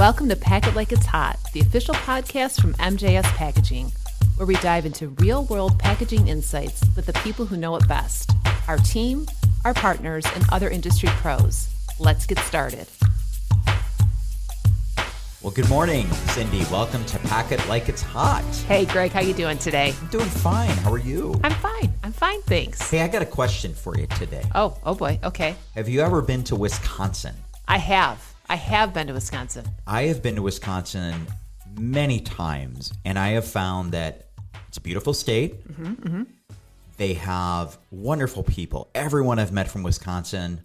Welcome to Pack It Like It's Hot, the official podcast from MJS Packaging, where we dive into real-world packaging insights with the people who know it best, our team, our partners, and other industry pros. Let's get started. Well, good morning, Cindy. Welcome to Pack It Like It's Hot. Hey, Greg, how you doing today? I'm doing fine. How are you? I'm fine, thanks. Hey, I got a question for you today. Oh boy, okay. Have you ever been to Wisconsin? I have been to Wisconsin. I have been to Wisconsin many times, and I have found that it's a beautiful state. They have wonderful people. Everyone I've met from Wisconsin,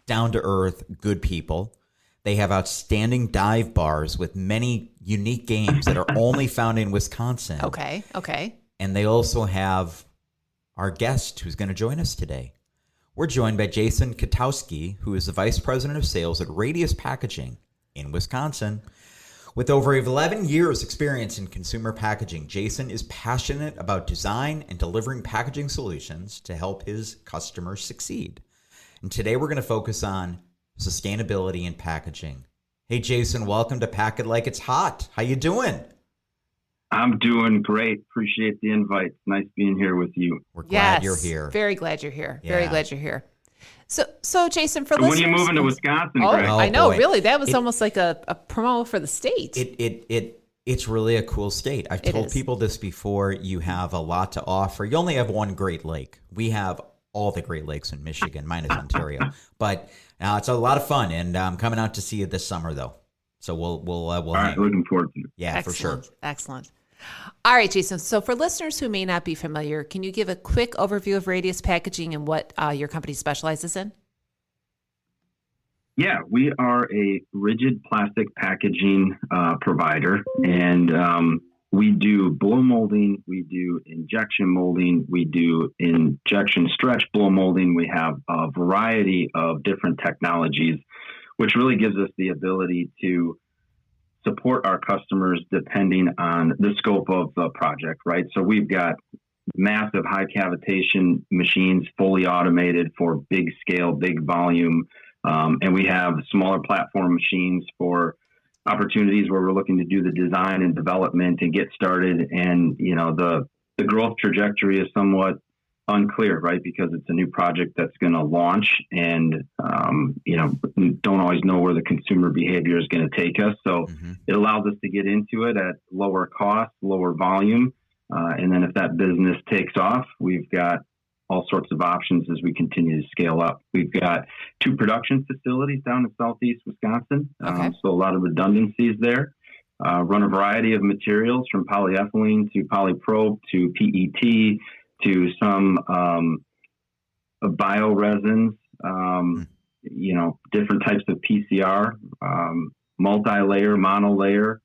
down to earth, good people. They have outstanding dive bars with many unique games that are only found in Wisconsin. Okay. And they also have our guest who's going to join us today. We're joined by Jason Kitowski, who is the Vice President of Sales at Radius Packaging in Wisconsin. With over 11 years experience in consumer packaging, Jason is passionate about design and delivering packaging solutions to help his customers succeed. And today we're going to focus on sustainability in packaging. Hey, Jason, welcome to Pack It Like It's Hot. How you doing? I'm doing great. Appreciate the invite. It's nice being here with you. We're glad you're here. Very glad you're here. Yeah. Very glad you're here. So Jason, for So listeners, when are you moving to Wisconsin, Oh, Greg? Oh, I know, boy. really, that was almost like a promo for the state. It's really a cool state. I've It told is. people this before. You have a lot to offer. You only have one Great Lake. We have all the Great Lakes in Michigan, minus Ontario. But it's a lot of fun, and I'm coming out to see you this summer, though. So we'll All right, hang. looking forward to it. Yeah, for sure. Excellent. All right, Jason. So for listeners who may not be familiar, can you give a quick overview of Radius Packaging and what your company specializes in? Yeah, we are a rigid plastic packaging provider, and we do blow molding, we do injection molding, we do injection stretch blow molding. We have a variety of different technologies, which really gives us the ability to support our customers depending on the scope of the project, right? So we've got massive high cavitation machines, fully automated for big scale, big volume. And we have smaller platform machines for opportunities where we're looking to do the design and development and get started. And, you know, the growth trajectory is somewhat unclear, right? Because it's a new project that's going to launch and, don't always know where the consumer behavior is going to take us. So it allows us to get into it at lower cost, lower volume. And then if that business takes off, we've got all sorts of options as we continue to scale up. We've got 2 production facilities down in southeast Wisconsin. Okay. So a lot of redundancies there. Run a variety of materials from polyethylene to polypropylene to PET to some bioresins, different types of PCR, multi-layer, monolayer,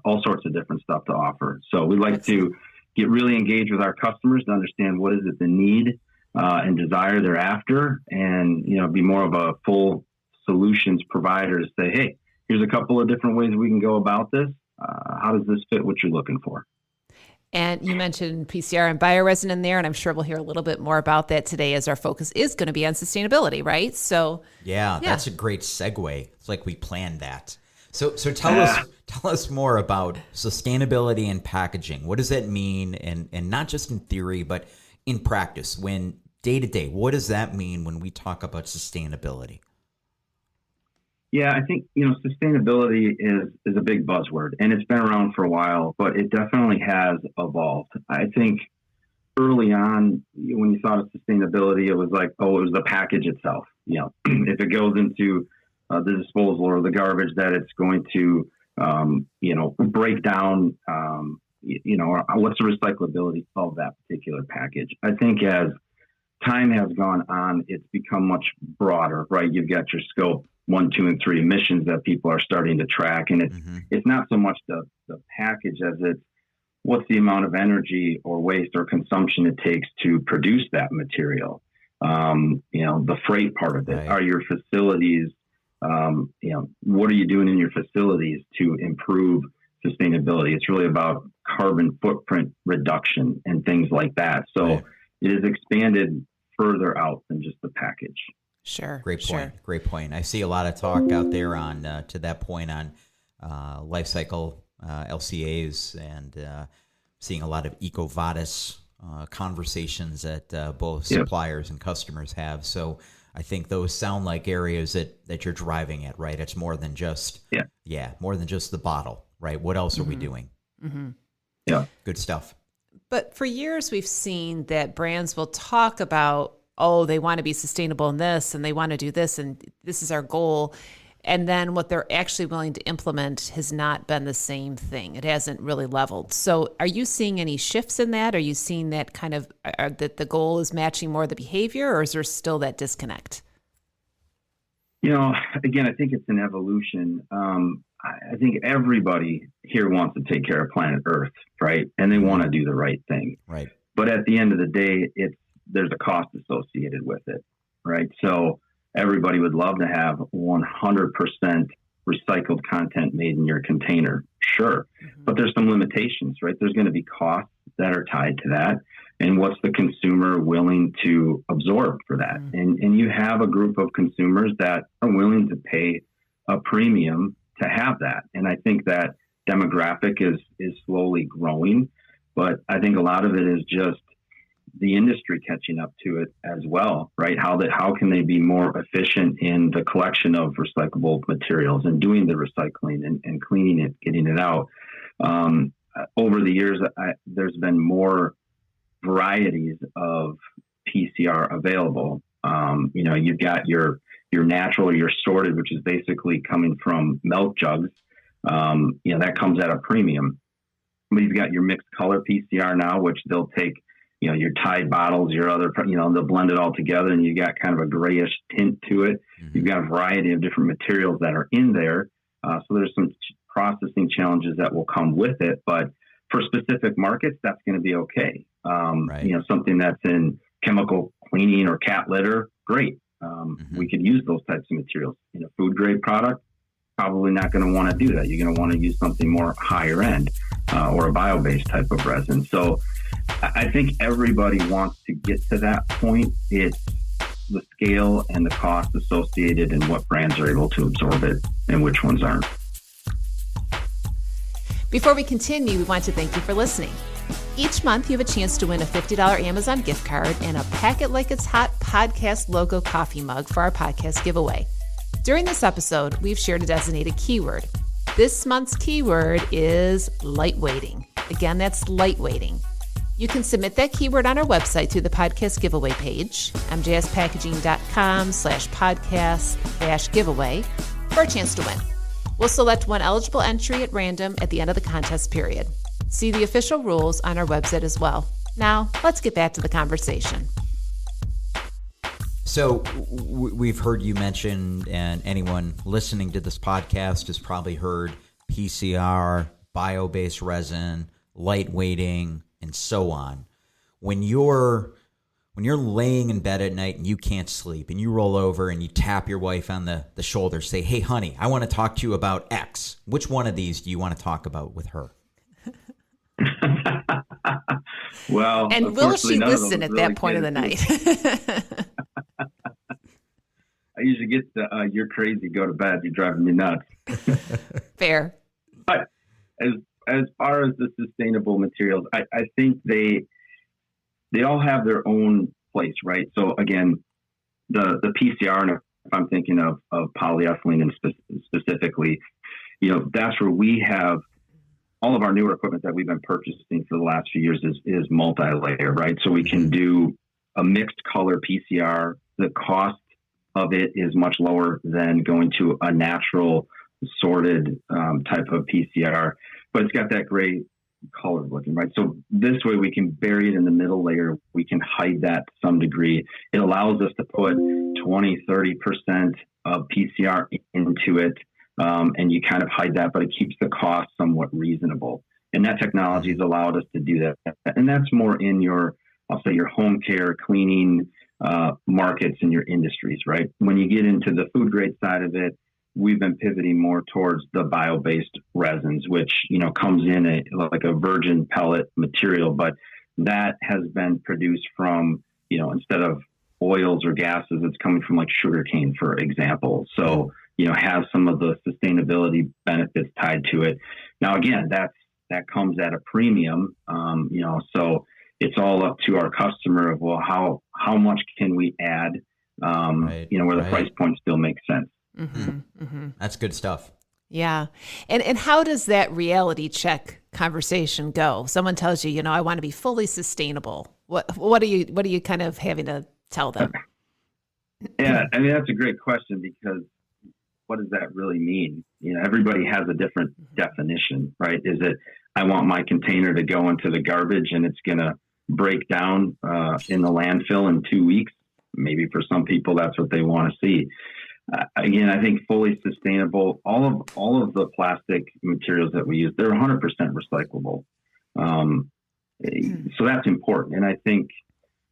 all sorts of different stuff to offer. So we like to get really engaged with our customers to understand what is it the need and desire they're after, and be more of a full solutions provider to say, hey, here's a couple of different ways we can go about this. How does this fit what you're looking for? And you mentioned PCR and bioresin in there, and I'm sure we'll hear a little bit more about that today as our focus is going to be on sustainability, right? So Yeah, that's a great segue. It's like we planned that. So tell us more about sustainability in packaging. What does that mean? And not just in theory, but in practice, when day to day, what does that mean when we talk about sustainability? Yeah, I think, sustainability is a big buzzword, and it's been around for a while, but it definitely has evolved. I think early on, when you thought of sustainability, it was like, it was the package itself. If it goes into the disposal or the garbage, that it's going to, break down, what's the recyclability of that particular package. I think as time has gone on, it's become much broader, right? You've got your scope 1, 2, and 3 emissions that people are starting to track. And it's not so much the package as it's what's the amount of energy or waste or consumption it takes to produce that material. The freight part of it. Right. Are your facilities, what are you doing in your facilities to improve sustainability? It's really about carbon footprint reduction and things like that. So it is expanded further out than just the package. Sure. Great point. Sure. Great point. I see a lot of talk out there on to that point on life cycle LCAs and seeing a lot of EcoVadis conversations that both suppliers and customers have. So I think those sound like areas that you're driving at, right? It's more than just more than just the bottle, right? What else are we doing? Mm-hmm. Yeah, good stuff. But for years, we've seen that brands will talk about, oh, they want to be sustainable in this, and they want to do this, and this is our goal. And then what they're actually willing to implement has not been the same thing. It hasn't really leveled. So are you seeing any shifts in that? Are you seeing that kind of, that the goal is matching more the behavior, or is there still that disconnect? Again, I think it's an evolution. I think everybody here wants to take care of planet Earth, right? And they want to do the right thing. Right. But at the end of the day, there's a cost associated with it, right? So everybody would love to have 100% recycled content made in your container. Sure. Mm-hmm. But there's some limitations, right? There's going to be costs that are tied to that. And what's the consumer willing to absorb for that? Mm-hmm. And you have a group of consumers that are willing to pay a premium to have that. And I think that demographic is slowly growing, but I think a lot of it is just the industry catching up to it as well, right? How can they be more efficient in the collection of recyclable materials and doing the recycling and cleaning it, getting it out. Over the years, there's been more varieties of PCR available. You've got your natural or your sorted, which is basically coming from milk jugs. That comes at a premium. But you've got your mixed color PCR now, which they'll take, your Tide bottles, your other, they'll blend it all together and you got kind of a grayish tint to it. Mm-hmm. You've got a variety of different materials that are in there. So there's some processing challenges that will come with it. But for specific markets, that's going to be okay. Right. Something that's in chemical cleaning or cat litter, great. Mm-hmm. We could use those types of materials. In a food grade product, probably not going to want to do that. You're going to want to use something more higher end or a bio-based type of resin. So I think everybody wants to get to that point. It's the scale and the cost associated and what brands are able to absorb it and which ones aren't. Before we continue, we want to thank you for listening. Each month, you have a chance to win a $50 Amazon gift card and a Pack It Like It's Hot podcast logo coffee mug for our podcast giveaway. During this episode, we've shared a designated keyword. This month's keyword is lightweighting. Again, that's lightweighting. You can submit that keyword on our website through the podcast giveaway page, mjspackaging.com/podcast-giveaway, for a chance to win. We'll select one eligible entry at random at the end of the contest period. See the official rules on our website as well. Now, let's get back to the conversation. So we've heard you mention, and anyone listening to this podcast has probably heard PCR, bio-based resin, lightweighting, and so on. When you're laying in bed at night and you can't sleep and you roll over and you tap your wife on the shoulder, say, "Hey, honey, I want to talk to you about X." Which one of these do you want to talk about with her? Well, and will she listen at that point of the night? I usually get the, "You're crazy, go to bed, you're driving me nuts." Fair. But as far as the sustainable materials, I think they all have their own place, right? So again, the PCR, and if I'm thinking of polyethylene and specifically, that's where we have all of our newer equipment that we've been purchasing for the last few years is multi-layer, right? So we can do a mixed color PCR. The cost of it is much lower than going to a natural sorted type of PCR, but it's got that gray color looking, right? So this way we can bury it in the middle layer. We can hide that to some degree. It allows us to put 20-30% of PCR into it. And you kind of hide that, but it keeps the cost somewhat reasonable. And that technology has allowed us to do that. And that's more in your home care, cleaning markets and your industries, right? When you get into the food grade side of it, we've been pivoting more towards the bio-based resins, which, comes in like a virgin pellet material, but that has been produced from, instead of oils or gases, it's coming from like sugarcane, for example. So have some of the sustainability benefits tied to it. Now, again, that comes at a premium, so it's all up to our customer of, well, how much can we add, where the price point still makes sense. Mm-hmm, mm-hmm. That's good stuff. Yeah. And how does that reality check conversation go? Someone tells you, I want to be fully sustainable. What are you kind of having to tell them? Yeah, I mean, that's a great question, because what does that really mean? Everybody has a different definition, right? Is it, I want my container to go into the garbage and it's going to break down in the landfill in 2 weeks? Maybe for some people, that's what they want to see. Again, I think fully sustainable, all of the plastic materials that we use, they're 100% recyclable. So that's important. And I think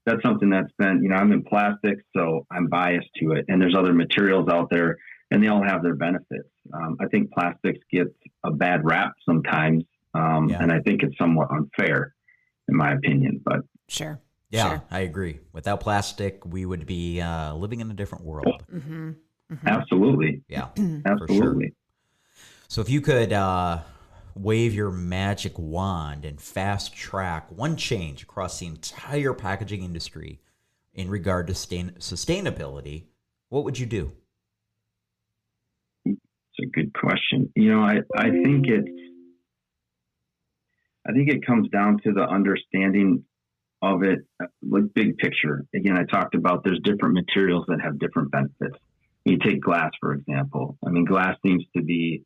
that's something that's been, I'm in plastics, so I'm biased to it. And there's other materials out there, and they all have their benefits. I think plastics get a bad rap sometimes, and I think it's somewhat unfair, in my opinion. But sure. Yeah, sure. I agree. Without plastic, we would be living in a different world. Mm-hmm. Mm-hmm. Absolutely. Yeah, absolutely. Sure. So if you could wave your magic wand and fast track one change across the entire packaging industry in regard to sustainability, what would you do? It's a good question. I think it comes down to the understanding of it, like big picture. Again, I talked about there's different materials that have different benefits. You take glass, for example. I mean, glass seems to be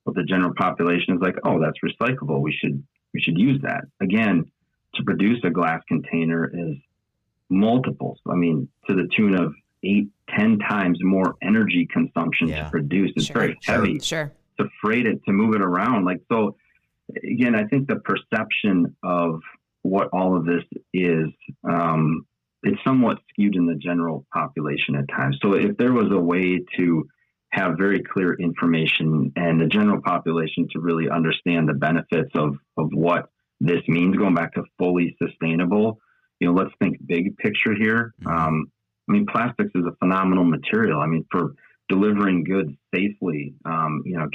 what the general population is like, oh, that's recyclable. We should use that. Again, to produce a glass container is multiples. I mean, to the tune of 8-10 times more energy consumption to produce. It's very heavy. Sure. To freight it, to move it around. So again, I think the perception of what all of this is, it's somewhat skewed in the general population at times. So if there was a way to have very clear information and the general population to really understand the benefits of what this means, going back to fully sustainable, let's think big picture here. Plastics is a phenomenal material. I mean, for delivering goods safely,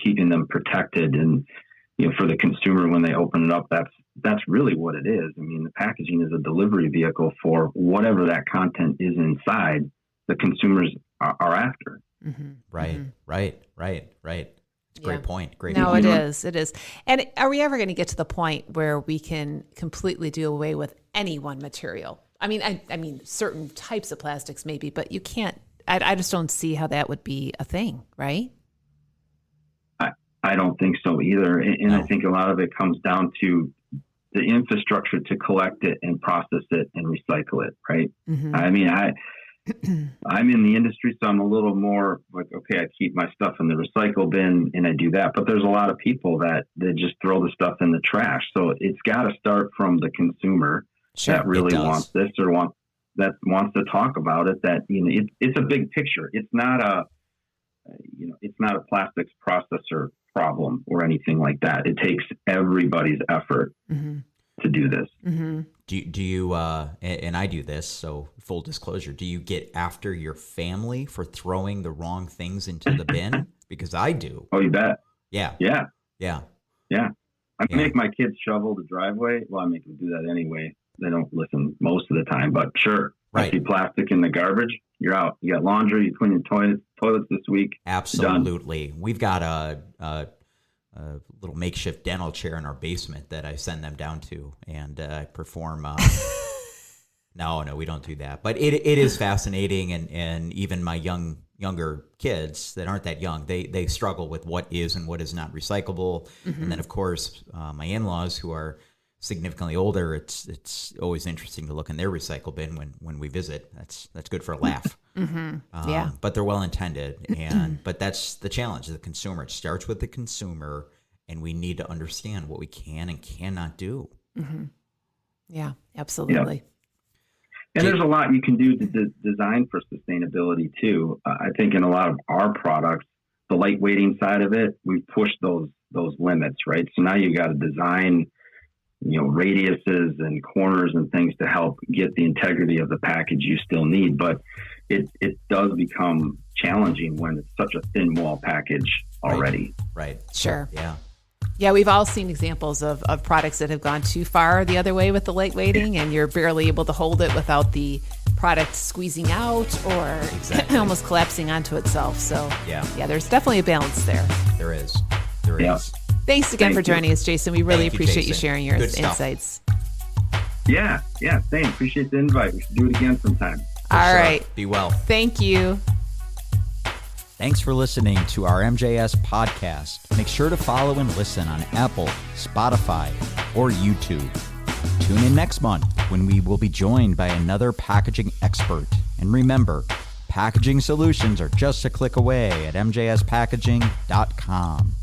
keeping them protected, and for the consumer when they open it up, that's really what it is. I mean, the packaging is a delivery vehicle for whatever that content is inside the consumers are after. Mm-hmm. Right. It's a great point. Great No, point. it is. And are we ever going to get to the point where we can completely do away with any one material? I mean, certain types of plastics maybe, but you can't. I just don't see how that would be a thing, right? I don't think so either. And no. I think a lot of it comes down to the infrastructure to collect it and process it and recycle it, right? Mm-hmm. I mean, I'm in the industry, so I'm a little more like, okay, I keep my stuff in the recycle bin and I do that. But there's a lot of people that just throw the stuff in the trash. So it's got to start from the consumer that really wants this or wants to talk about it. That it's a big picture. It's not a plastics processor problem or anything like that. It takes everybody's effort to do this. Mm-hmm. Do you and I do this, so full disclosure, do you get after your family for throwing the wrong things into the bin? Because I do. Oh, you bet. Yeah. I make my kids shovel the driveway. Well, I make them do that anyway. They don't listen most of the time, but sure. Right. I see plastic in the garbage, you're out. You got laundry, you clean your toilets this week. Absolutely. We've got a little makeshift dental chair in our basement that I send them down to, and I perform. No, we don't do that. But it is fascinating, and even my younger kids that aren't that young, they struggle with what is and what is not recyclable. Mm-hmm. And then, of course, my in-laws who are significantly older, it's always interesting to look in their recycle bin when we visit. That's good for a laugh. Mm-hmm. But they're well intended, but that's the challenge of the consumer. It starts with the consumer, and we need to understand what we can and cannot do. Mm-hmm. Yeah, absolutely. Yeah. And there's a lot you can do to design for sustainability too. I think in a lot of our products, the lightweighting side of it, we've pushed those limits, right? So now you got to design radiuses and corners and things to help get the integrity of the package you still need. But it does become challenging when it's such a thin wall package already. Right. Sure. Yeah. Yeah, we've all seen examples of products that have gone too far the other way with the light weighting, and you're barely able to hold it without the product squeezing out or almost collapsing onto itself. So yeah, there's definitely a balance there. There is. There is. Thanks again for joining us, Jason. We really appreciate you Jason. sharing your Good insights. Yeah, same. Appreciate the invite. We should do it again sometime. All right. Be well. Thank you. Thanks for listening to our MJS podcast. Make sure to follow and listen on Apple, Spotify, or YouTube. Tune in next month when we will be joined by another packaging expert. And remember, packaging solutions are just a click away at mjspackaging.com.